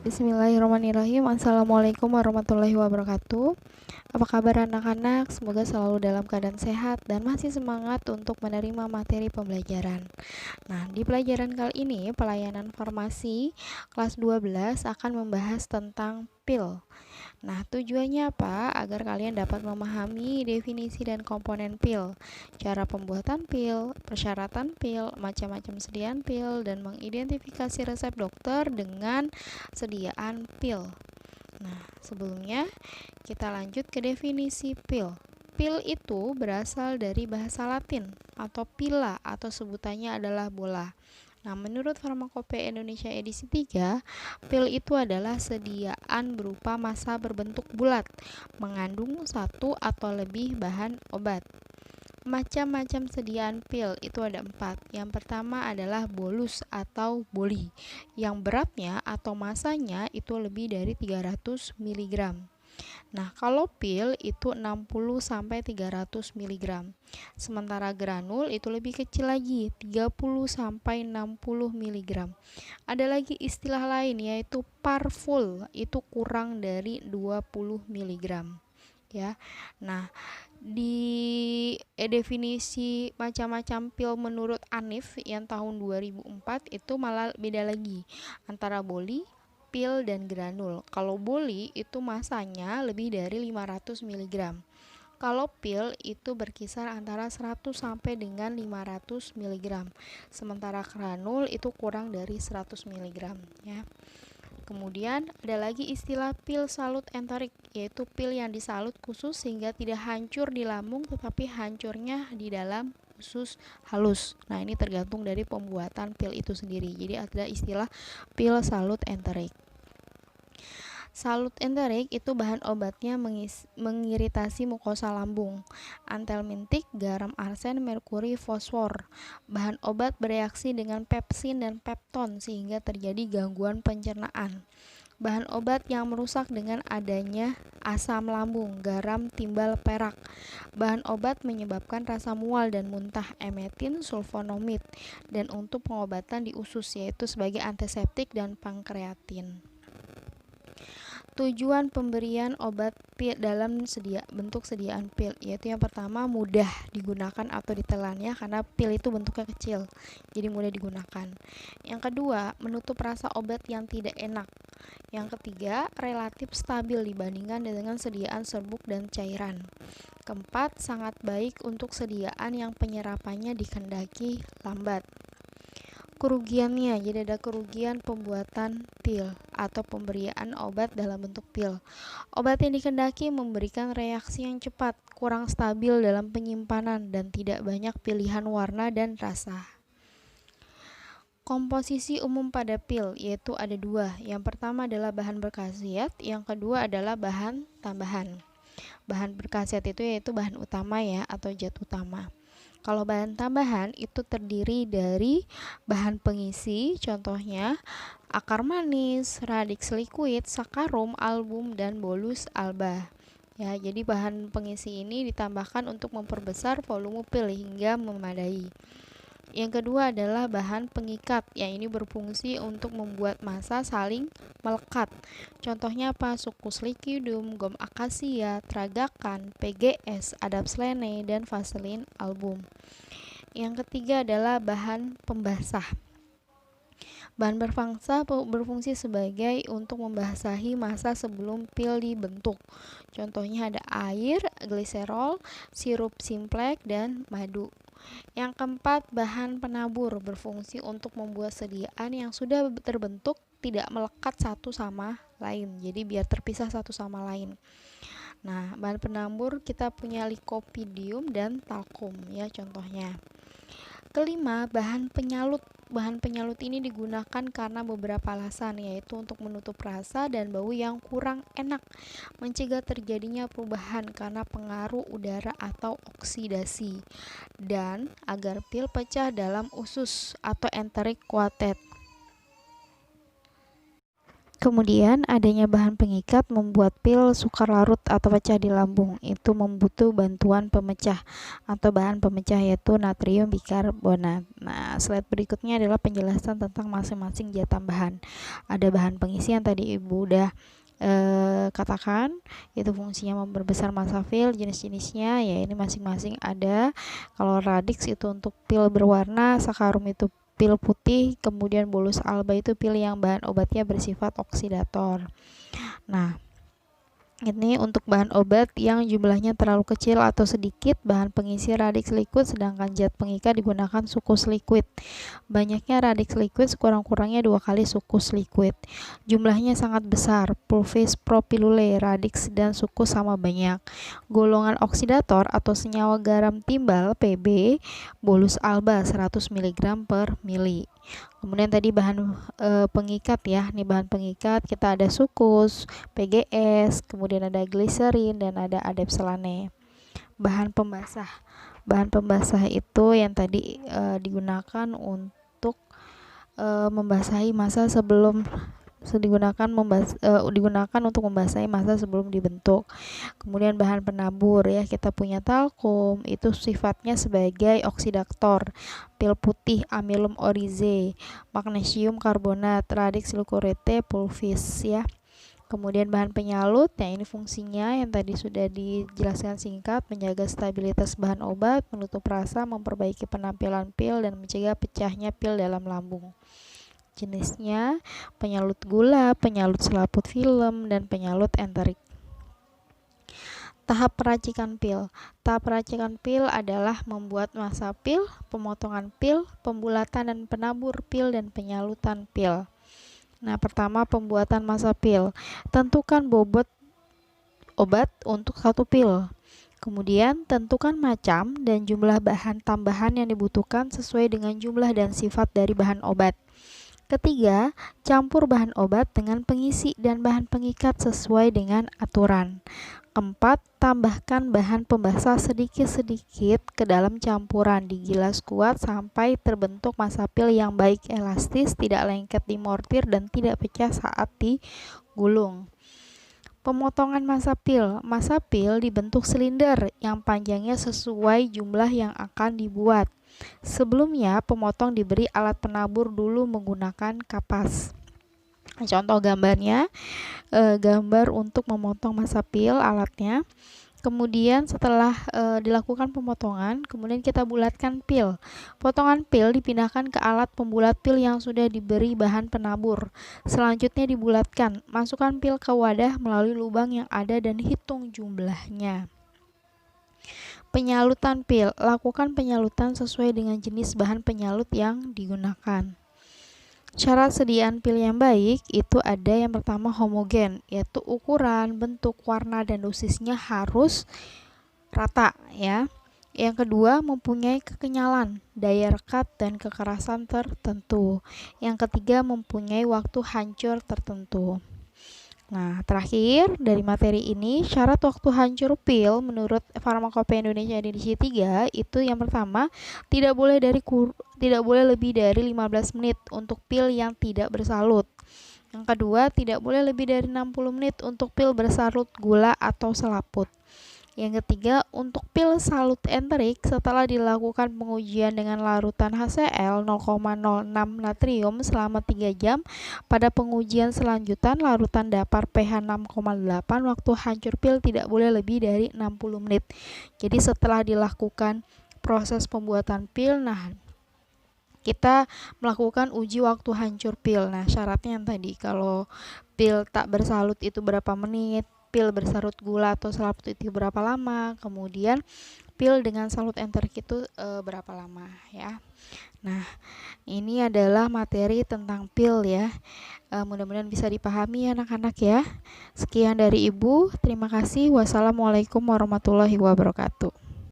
Bismillahirrahmanirrahim. Assalamualaikum warahmatullahi wabarakatuh. Apa kabar anak-anak? Semoga selalu dalam keadaan sehat dan masih semangat untuk menerima materi pembelajaran. Nah, di pelajaran kali ini, pelayanan farmasi kelas 12 akan membahas tentang pil. Nah, tujuannya apa? Agar kalian dapat memahami definisi dan komponen pil, cara pembuatan pil, persyaratan pil, macam-macam sediaan pil, dan mengidentifikasi resep dokter dengan sediaan pil. Nah, sebelumnya kita lanjut ke definisi pil. Pil itu berasal dari bahasa Latin atau pila atau sebutannya adalah bola. Nah, menurut Farmakopeia Indonesia edisi 3, pil itu adalah sediaan berupa massa berbentuk bulat, mengandung satu atau lebih bahan obat. Macam-macam sediaan pil itu ada 4. Yang pertama adalah bolus atau boli, yang beratnya atau masanya itu lebih dari 300 mg. Nah, kalau pil itu 60-300 mg. Sementara granul itu lebih kecil lagi, 30-60 mg. Ada lagi istilah lain yaitu parful, itu kurang dari 20 mg. Ya. Nah, di definisi macam-macam pil menurut Anif yang tahun 2004 itu malah beda lagi antara boli, pil, dan granul. Kalau boli itu masanya lebih dari 500 mg. Kalau pil itu berkisar antara 100 sampai dengan 500 mg. Sementara granul itu kurang dari 100 mg, ya. Kemudian ada lagi istilah pil salut enterik, yaitu pil yang disalut khusus sehingga tidak hancur di lambung tetapi hancurnya di dalam usus halus. Nah, ini tergantung dari pembuatan pil itu sendiri. Jadi ada istilah pil salut enterik. Salut enterik itu bahan obatnya mengiritasi mukosa lambung. Antelmintik, garam arsen, merkuri, fosfor. Bahan obat bereaksi dengan pepsin dan pepton sehingga terjadi gangguan pencernaan. Bahan obat yang merusak dengan adanya asam lambung, garam, timbal, perak. Bahan obat menyebabkan rasa mual dan muntah, emetin, sulfonomid. Dan untuk pengobatan di usus yaitu sebagai antiseptik dan pankreatin. Tujuan pemberian obat pil dalam bentuk sediaan pil, yaitu yang pertama mudah digunakan atau ditelannya karena pil itu bentuknya kecil, jadi mudah digunakan. Yang kedua, menutup rasa obat yang tidak enak. Yang ketiga, relatif stabil dibandingkan dengan sediaan serbuk dan cairan. Keempat, sangat baik untuk sediaan yang penyerapannya dikehendaki lambat. Kerugiannya, jadi ada kerugian pembuatan pil atau pemberian obat dalam bentuk pil. Obat yang dikehendaki memberikan reaksi yang cepat, kurang stabil dalam penyimpanan, dan tidak banyak pilihan warna dan rasa. Komposisi umum pada pil yaitu ada 2. Yang pertama adalah bahan berkhasiat, yang kedua adalah bahan tambahan. Bahan berkhasiat itu yaitu bahan utama ya atau zat utama. Kalau bahan tambahan itu terdiri dari bahan pengisi, contohnya akar manis, radix liquid, sakarum, album, dan bolus alba. Ya, jadi bahan pengisi ini ditambahkan untuk memperbesar volume pil hingga memadai. Yang kedua adalah bahan pengikat, yang ini berfungsi untuk membuat massa saling melekat. Contohnya apa? Sucus liquidum, gom akasia, tragakan, PGS, adapslene, dan vaselin album. Yang ketiga adalah bahan pembasah. Bahan berfungsi sebagai untuk membasahi massa sebelum pil dibentuk. Contohnya ada air, gliserol, sirup simplex, dan madu. Yang keempat, bahan penabur berfungsi untuk membuat sediaan yang sudah terbentuk tidak melekat satu sama lain. Jadi biar terpisah satu sama lain. Nah, bahan penabur kita punya lycopodium dan talkum ya contohnya. Kelima, bahan penyalut. Bahan penyalut ini digunakan karena beberapa alasan, yaitu untuk menutup rasa dan bau yang kurang enak, mencegah terjadinya perubahan karena pengaruh udara atau oksidasi, dan agar pil pecah dalam usus atau enteric coated. Kemudian adanya bahan pengikat membuat pil sukar larut atau pecah di lambung. Itu membutuh bantuan pemecah atau bahan pemecah yaitu natrium bikarbonat. Nah, slide berikutnya adalah penjelasan tentang masing-masing zat tambahan. Ada bahan pengisi yang tadi Ibu udah katakan, itu fungsinya memperbesar massa pil. Jenis-jenisnya ya ini masing-masing ada. Kalau radix itu untuk pil berwarna, sakarum itu pil putih, kemudian bolus alba itu pil yang bahan obatnya bersifat oksidator. Nah, ini untuk bahan obat yang jumlahnya terlalu kecil atau sedikit, bahan pengisi radix liquid, sedangkan zat pengikat digunakan sukus liquid. Banyaknya radix liquid sekurang-kurangnya 2 kali sukus liquid. Jumlahnya sangat besar, pulvis propilule, radix dan sukus sama banyak. Golongan oksidator atau senyawa garam timbal Pb, bolus alba 100 mg per mili. Kemudian tadi bahan pengikat ya, nih bahan pengikat kita ada sukus, PGS, kemudian ada gliserin dan ada adepselane. Bahan pembasah itu yang tadi digunakan untuk membasahi massa sebelum digunakan untuk membasahi massa sebelum dibentuk. Kemudian bahan penabur ya, kita punya talkum, itu sifatnya sebagai oksidator. Pil putih amilum orize, magnesium karbonat, radix glucurate, pulvis ya. Kemudian bahan penyalut, ya ini fungsinya yang tadi sudah dijelaskan singkat, menjaga stabilitas bahan obat, menutup rasa, memperbaiki penampilan pil dan mencegah pecahnya pil dalam lambung. Jenisnya penyalut gula, penyalut selaput film, dan penyalut enterik. Tahap peracikan pil. Tahap peracikan pil adalah membuat massa pil, pemotongan pil, pembulatan dan penabur pil, dan penyalutan pil. Nah, pertama pembuatan massa pil. Tentukan bobot obat untuk satu pil. Kemudian tentukan macam dan jumlah bahan tambahan yang dibutuhkan sesuai dengan jumlah dan sifat dari bahan obat. Ketiga, campur bahan obat dengan pengisi dan bahan pengikat sesuai dengan aturan. Keempat, tambahkan bahan pembasah sedikit-sedikit ke dalam campuran, digilas kuat sampai terbentuk massa pil yang baik elastis, tidak lengket di mortir dan tidak pecah saat digulung. Pemotongan massa pil. Massa pil dibentuk silinder yang panjangnya sesuai jumlah yang akan dibuat. Sebelumnya, pemotong diberi alat penabur dulu menggunakan kapas. Contoh gambarnya, gambar untuk memotong massa pil alatnya. Kemudian setelah dilakukan pemotongan, kemudian kita bulatkan pil. Potongan pil dipindahkan ke alat pembulat pil yang sudah diberi bahan penabur. Selanjutnya dibulatkan. Masukkan pil ke wadah melalui lubang yang ada dan hitung jumlahnya. Penyalutan pil. Lakukan penyalutan sesuai dengan jenis bahan penyalut yang digunakan. Syarat sediaan pil yang baik itu ada yang pertama homogen, yaitu ukuran, bentuk, warna, dan dosisnya harus rata ya. Yang kedua mempunyai kekenyalan, daya rekat, dan kekerasan tertentu. Yang ketiga mempunyai waktu hancur tertentu. Nah, terakhir dari materi ini, syarat waktu hancur pil menurut Farmakopeia Indonesia edisi 3 itu yang pertama, tidak boleh lebih dari 15 menit untuk pil yang tidak bersalut. Yang kedua, tidak boleh lebih dari 60 menit untuk pil bersalut gula atau selaput. Yang ketiga, untuk pil salut enterik setelah dilakukan pengujian dengan larutan HCl 0,06 natrium selama 3 jam, pada pengujian selanjutan larutan dapat pH 6,8, waktu hancur pil tidak boleh lebih dari 60 menit. Jadi setelah dilakukan proses pembuatan pil, nah kita melakukan uji waktu hancur pil. Nah, syaratnya yang tadi, kalau pil tak bersalut itu berapa menit, pil bersalut gula atau selaput itu berapa lama, kemudian pil dengan salut enterik itu berapa lama ya. Nah, ini adalah materi tentang pil ya. Mudah-mudahan bisa dipahami anak-anak ya. Sekian dari Ibu, terima kasih. Wassalamualaikum warahmatullahi wabarakatuh.